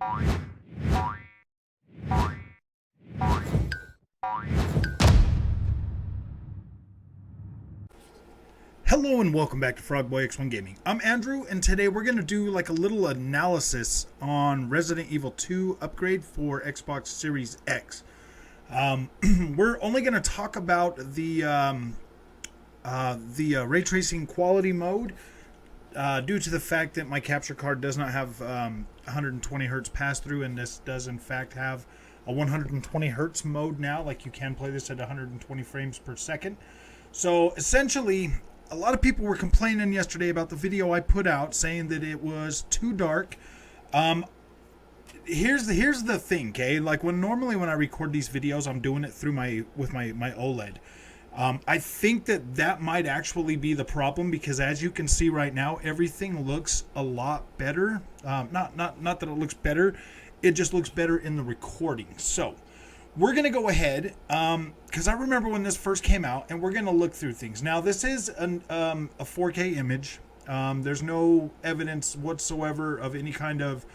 Hello and welcome back to Frogboy X1 Gaming. I'm Andrew, and today we're going to do like a little analysis on Resident Evil 2 upgrade for Xbox Series X. We're only going to talk about the ray tracing quality mode due to the fact that my capture card does not have 120 hertz pass through, and this does in fact have a 120 hertz mode now. Like, you can play this at 120 frames per second. So essentially, a lot of people were complaining yesterday about the video I put out, saying that it was too dark. Here's the thing, okay? Like, normally when I record these videos, I'm doing it through my OLED. I think that might actually be the problem, because as you can see right now, everything looks a lot better. Not that it looks better, it just looks better in the recording. So we're going to go ahead, because I remember when this first came out, and we're going to look through things. Now, this is a 4K image. There's no evidence whatsoever of any kind of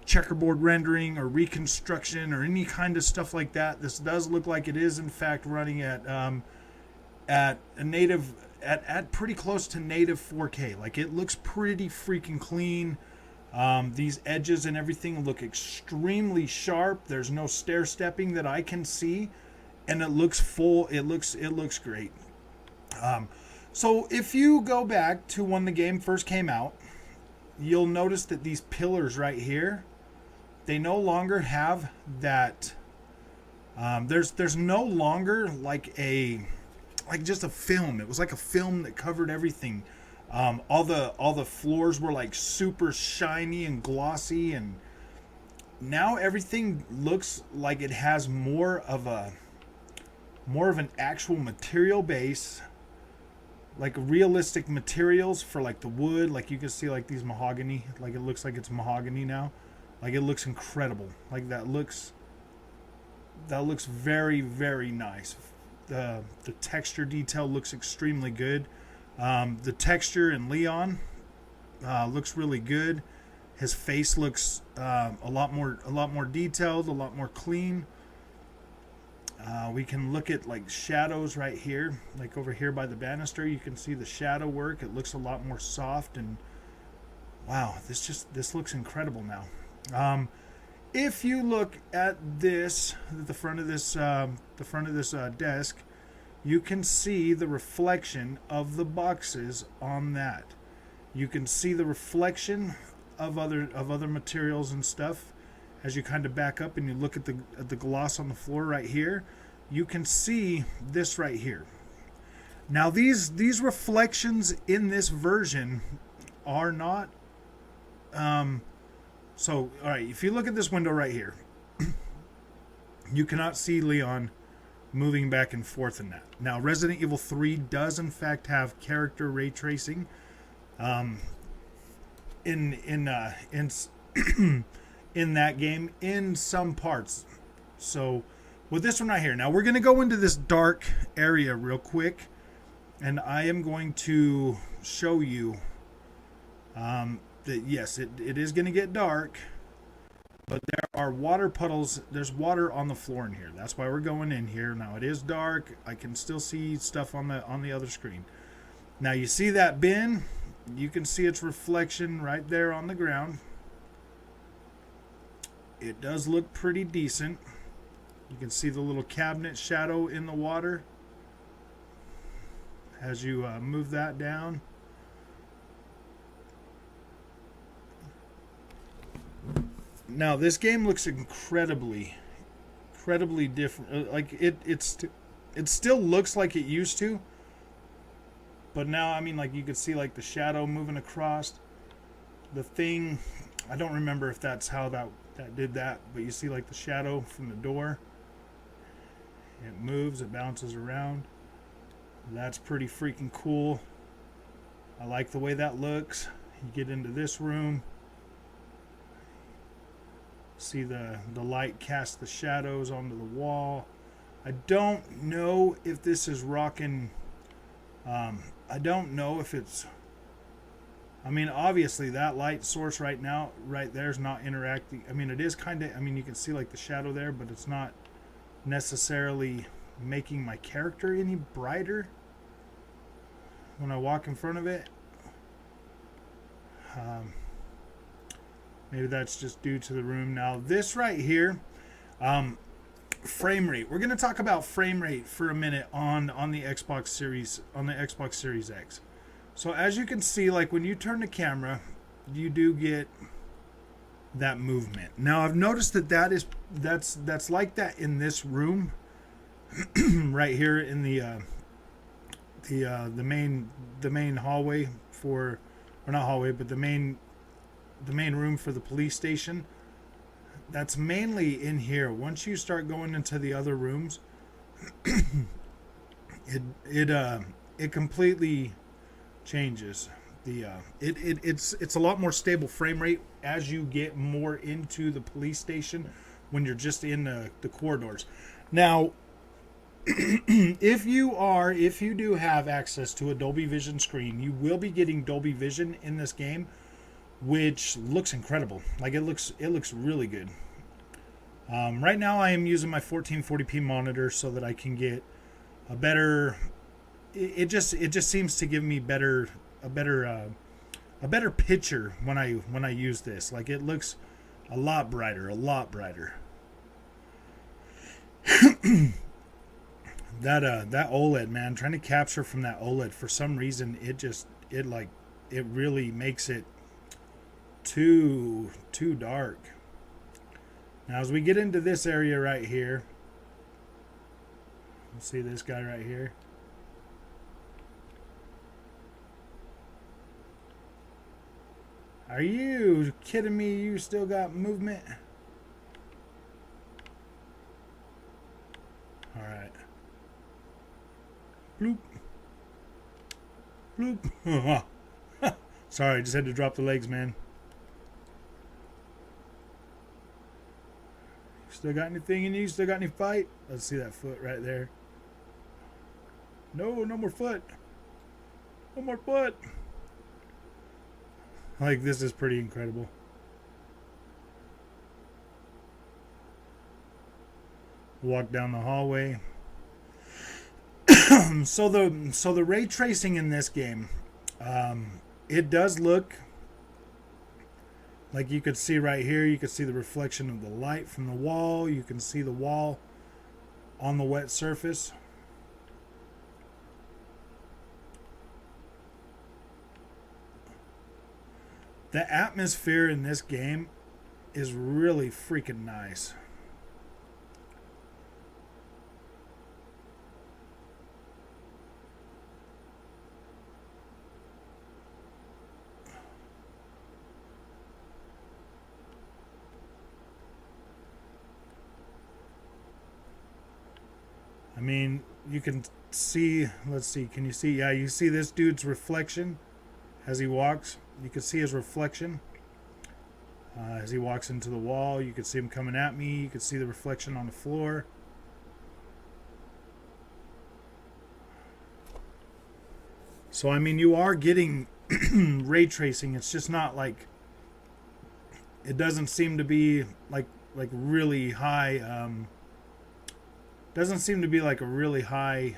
checkerboard rendering or reconstruction or any kind of stuff like that. This does look like it is, in fact, running at a native, at pretty close to native 4K. Like, it looks pretty freaking clean. These edges and everything look extremely sharp. There's no stair stepping that I can see, and it looks full. It looks great. So if you go back to when the game first came out, you'll notice that these pillars right here, they no longer have that. There's no longer like just a film. It was like a film that covered everything. All the floors were like super shiny and glossy, and now everything looks like it has more of an actual material base, like realistic materials for like the wood. Like, you can see like these mahogany, like it looks like it's mahogany now. Like, it looks incredible. Like, that looks very, very nice. The texture detail looks extremely good. The texture in Leon looks really good. His face looks a lot more detailed, a lot more clean. We can look at like shadows right here, like over here by the banister. You can see the shadow work. It looks a lot more soft, and wow, this looks incredible now. If you look at this, the front of this desk, you can see the reflection of the boxes on that. You can see the reflection of other materials and stuff. As you kind of back up and you look at the gloss on the floor right here, you can see this right here. Now, these reflections in this version are not. So, all right, if you look at this window right here, you cannot see Leon moving back and forth in that. Now, Resident Evil 3 does in fact have character ray tracing in that game in some parts. So with this one right here, now we're going to go into this dark area real quick, and I am going to show you that yes, it is going to get dark, but there are water puddles. There's water on the floor in here. That's why we're going in here. Now, it is dark. I can still see stuff on the other screen. Now, you see that bin? You can see its reflection right there on the ground. It does look pretty decent. You can see the little cabinet shadow in the water as you move that down. Now, this game looks incredibly different. Like, it still looks like it used to, but now, I mean, like, you could see like the shadow moving across the thing. I don't remember if that's how that did that, but you see like the shadow from the door. It moves, it bounces around. That's pretty freaking cool. I like the way that looks. You get into this room. See the light cast the shadows onto the wall. I don't know if this is rocking. I don't know if it's I mean, obviously that light source right now, right there, is not interacting. I mean, it is kind of, I mean, you can see like the shadow there, but it's not necessarily making my character any brighter when I walk in front of it. Maybe that's just due to the room. Now, this right here, frame rate. We're going to talk about frame rate for a minute on the Xbox Series X. So as you can see, like when you turn the camera, you do get that movement. Now I've noticed that's like that in this room, right here in the main hallway or not hallway, but the main room for the police station. That's mainly in here. Once you start going into the other rooms, it completely changes. It's a lot more stable frame rate as you get more into the police station when you're just in the corridors. Now, if you do have access to a Dolby Vision screen, you will be getting Dolby Vision in this game, which looks incredible. Like it looks really good. Right now I am using my 1440p monitor so that I can get a better. It just seems to give me a better picture when I use this. Like it looks a lot brighter. That OLED, man, trying to capture from that OLED, for some reason it really makes it too dark. Now as we get into this area right here, let's see this guy right here. Are you kidding me? You still got movement? Alright. Bloop. Bloop. Sorry, just had to drop the legs, man. Still got anything in you? Still got any fight? Let's see that foot right there. No more foot. No more foot. Like, this is pretty incredible. Walk down the hallway. So the ray tracing in this game, it does look like, you could see right here, you could see the reflection of the light from the wall. You can see the wall on the wet surface. The atmosphere in this game is really freaking nice. I mean, you can see, let's see, can you see? Yeah, you see this dude's reflection as he walks. You can see his reflection as he walks into the wall. You can see him coming at me. You can see the reflection on the floor. So, I mean, you are getting ray tracing. It's just not like, it doesn't seem to be like really high. Doesn't seem to be like a really high.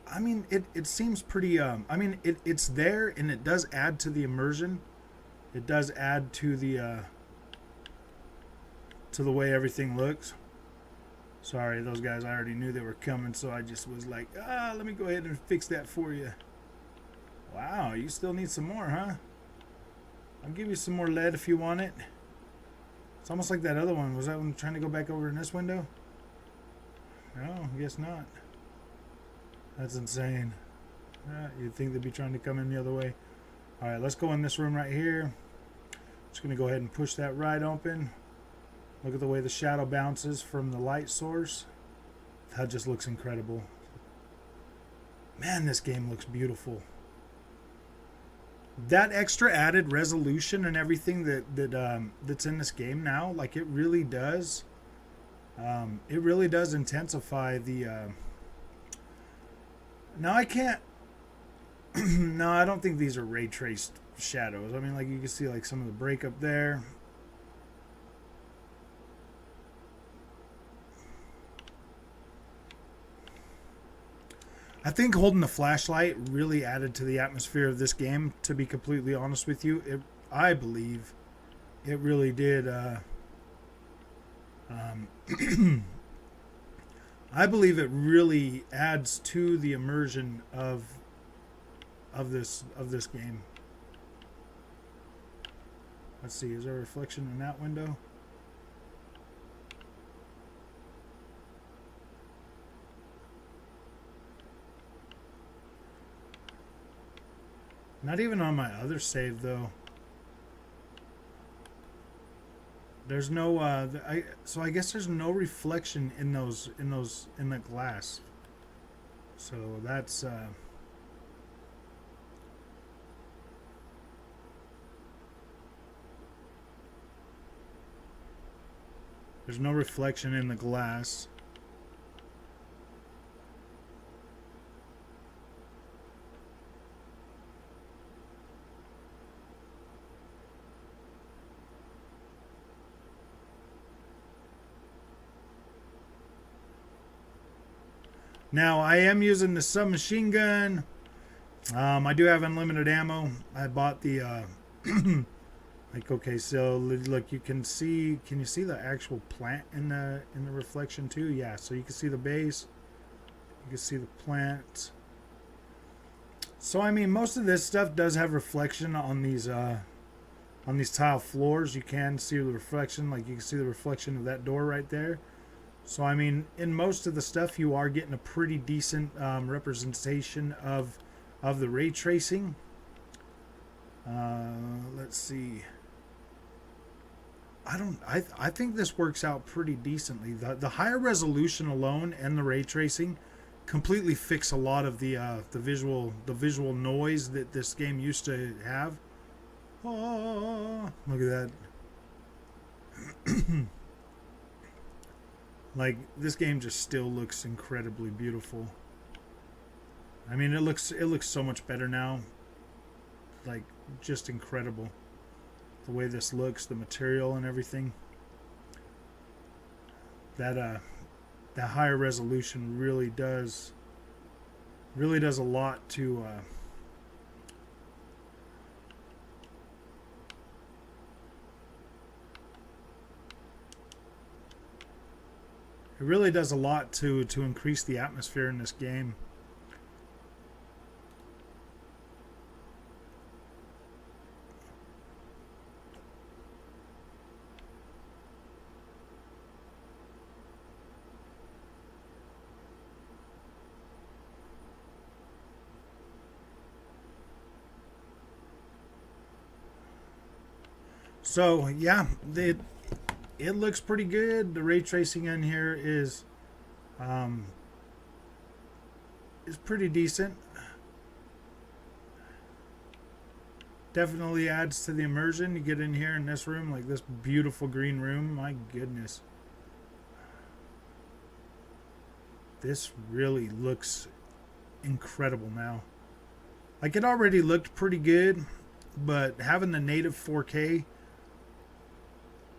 I mean, it seems pretty. I mean, it's there, and it does add to the immersion. It does add to the way everything looks. Sorry, those guys, I already knew they were coming, so I just was like, let me go ahead and fix that for you. Wow, you still need some more, huh? I'll give you some more lead if you want it. It's almost like that other one. Was that one trying to go back over in this window? No, I guess not. That's insane. You'd think they'd be trying to come in the other way. Alright, let's go in this room right here. Just going to go ahead and push that right open. Look at the way the shadow bounces from the light source. That just looks incredible. Man, this game looks beautiful. That extra added resolution and everything that's in this game now, like, it really does intensify the now I can't No, I don't think these are ray traced shadows. I mean, like you can see like some of the breakup there. I think holding the flashlight really added to the atmosphere of this game. To be completely honest with you, I believe it really did. Um, I believe it really adds to the immersion of this game. Let's see, is there a reflection in that window? Not even on my other save though. There's no so I guess there's no reflection in the glass. So that's there's no reflection in the glass. Now I am using the submachine gun. I do have unlimited ammo. I bought the like, okay, so look, you can see. Can you see the actual plant in the reflection too? Yeah, so you can see the base. You can see the plant. So I mean, most of this stuff does have reflection on these tile floors. You can see the reflection, like you can see the reflection of that door right there. So I mean, in most of the stuff, you are getting a pretty decent representation of the ray tracing. Let's see. I think this works out pretty decently. The higher resolution alone and the ray tracing completely fix a lot of the visual noise that this game used to have. Oh, look at that. Like, this game just still looks incredibly beautiful. I mean, it looks so much better now. Like, just incredible. The way this looks, the material and everything. That higher resolution really does a lot to it really does a lot to increase the atmosphere in this game. So yeah, it looks pretty good. The ray tracing in here is pretty decent. Definitely adds to the immersion. You get in here in this room, like this beautiful green room. My goodness, this really looks incredible now. Like, it already looked pretty good, but having the native 4K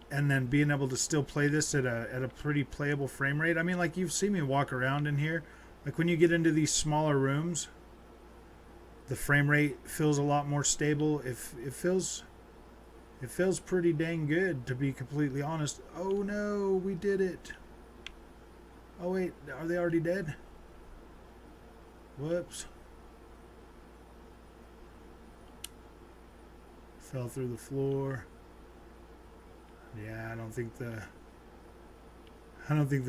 and then being able to still play this at a pretty playable frame rate. I mean, like, you've seen me walk around in here. Like, when you get into these smaller rooms, the frame rate feels a lot more stable. It feels pretty dang good, to be completely honest. Oh no, we did it. Oh wait, are they already dead? Whoops. Fell through the floor. Yeah, I don't think the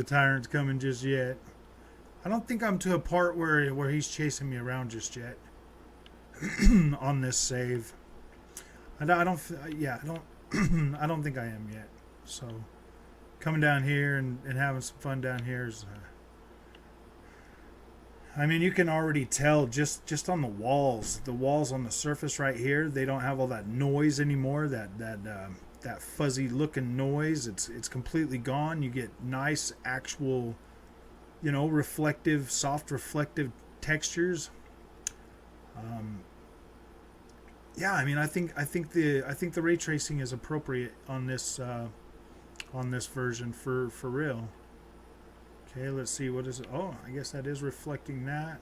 tyrant's coming just yet. I don't think I'm to a part where he's chasing me around just yet. On this save, I don't I don't think I am yet. So coming down here and having some fun down here is I mean, you can already tell just on the walls on the surface right here, they don't have all that noise anymore, that fuzzy looking noise. It's completely gone. You get nice actual, reflective, soft reflective textures. Um, yeah, I mean, I think the ray tracing is appropriate on this version for real. Okay, let's see what is it. Oh, I guess that is reflecting that.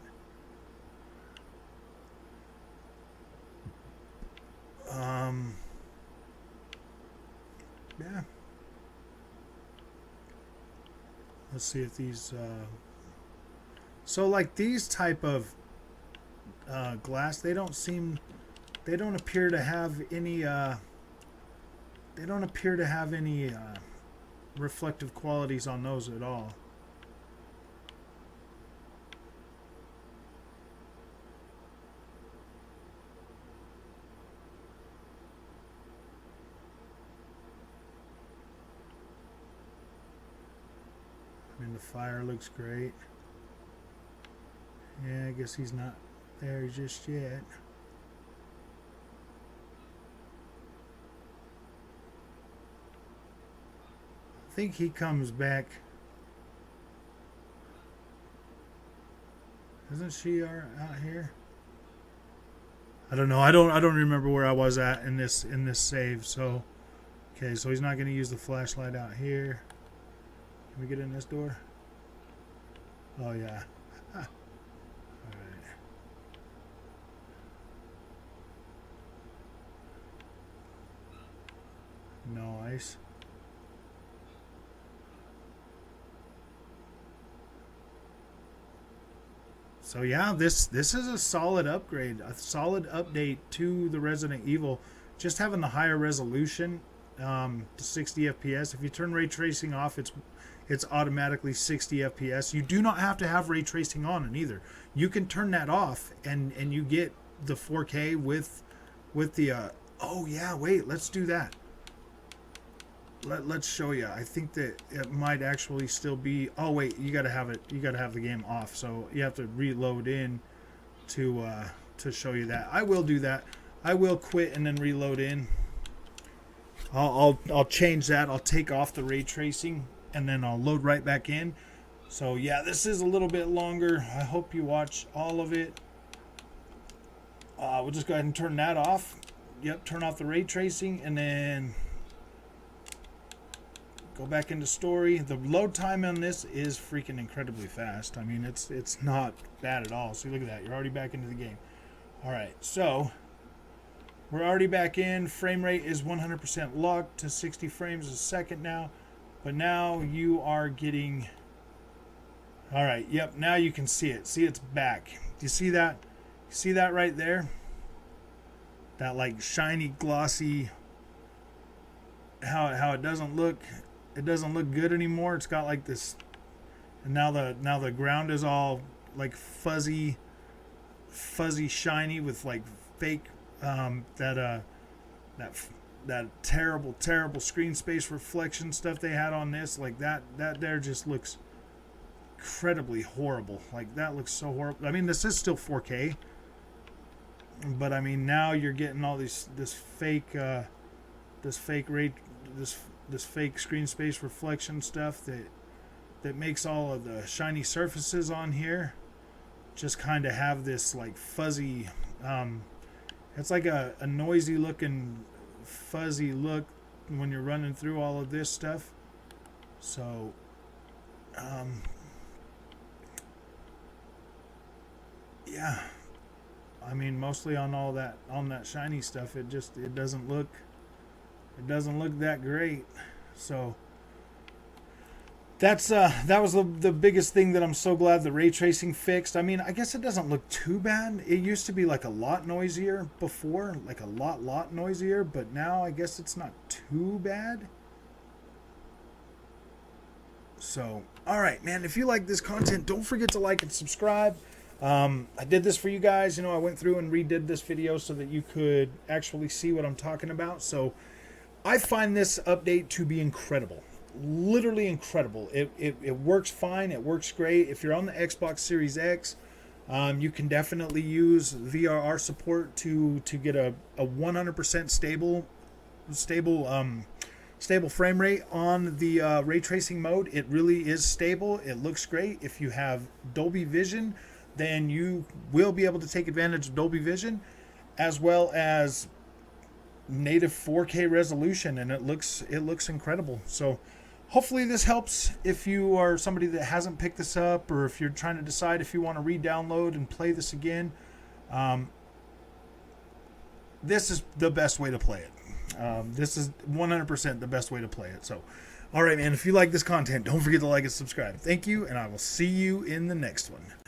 Um, yeah. Let's see if these. So like these type of glass, they don't appear to have any. They don't appear to have any reflective qualities on those at all. I mean, the fire looks great. Yeah, I guess he's not there just yet. I think he comes back. Isn't she out here? I don't know. I don't remember where I was at in this save. So okay, so he's not going to use the flashlight out here. Can we get in this door? Oh yeah. All right. Nice. So yeah, this is a solid upgrade, a solid update to the Resident Evil. Just having the higher resolution, to 60 FPS. If you turn ray tracing off, it's automatically 60 FPS. You do not have to have ray tracing on it either. You can turn that off, and you get the 4K with the. Oh yeah, wait, let's do that. Let's show you. I think that it might actually still be. Oh wait, you gotta have it. You gotta have the game off, so you have to reload in to show you that. I will do that. I will quit and then reload in. I'll change that. I'll take off the ray tracing and then I'll load right back in. So yeah, this is a little bit longer. I hope you watch all of it. We'll just go ahead and turn that off. Yep, turn off the ray tracing and then go back into story. The load time on this is freaking incredibly fast. I mean, it's not bad at all. See, look at that. You're already back into the game. All right, so we're already back in. Frame rate is 100% locked to 60 frames a second now. But now you are getting... All right, yep, now you can see it. See, it's back. Do you see that? See that right there? That like shiny, glossy... How it doesn't look... It doesn't look good anymore. It's got like this... And now the ground is all like fuzzy shiny with like fake that terrible screen space reflection stuff they had on this. Like that there just looks incredibly horrible. Like that looks so horrible. I mean, this is still 4K, but I mean now you're getting all this fake screen space reflection stuff that makes all of the shiny surfaces on here just kind of have this like fuzzy, it's like a noisy looking fuzzy look when you're running through all of this stuff. So yeah, I mean mostly on that shiny stuff, it doesn't look that great. So that was the biggest thing that I'm so glad the ray tracing fixed. I mean, I guess it doesn't look too bad. It used to be like a lot noisier before, like a lot noisier, but now I guess it's not too bad. So, all right, man, if you like this content, don't forget to like and subscribe. I did this for you guys. I went through and redid this video so that you could actually see what I'm talking about. So I find this update to be incredible. Literally incredible. It works fine. It works great. If you're on the Xbox Series X, you can definitely use VRR support to get a 100% stable frame rate on the ray tracing mode. It really is stable. It looks great. If you have Dolby Vision, then you will be able to take advantage of Dolby Vision as well as native 4K resolution, and it looks incredible. So hopefully this helps if you are somebody that hasn't picked this up, or if you're trying to decide if you want to re-download and play this again. This is the best way to play it. This is 100% the best way to play it. So, all right, man, if you like this content, don't forget to like and subscribe. Thank you, and I will see you in the next one.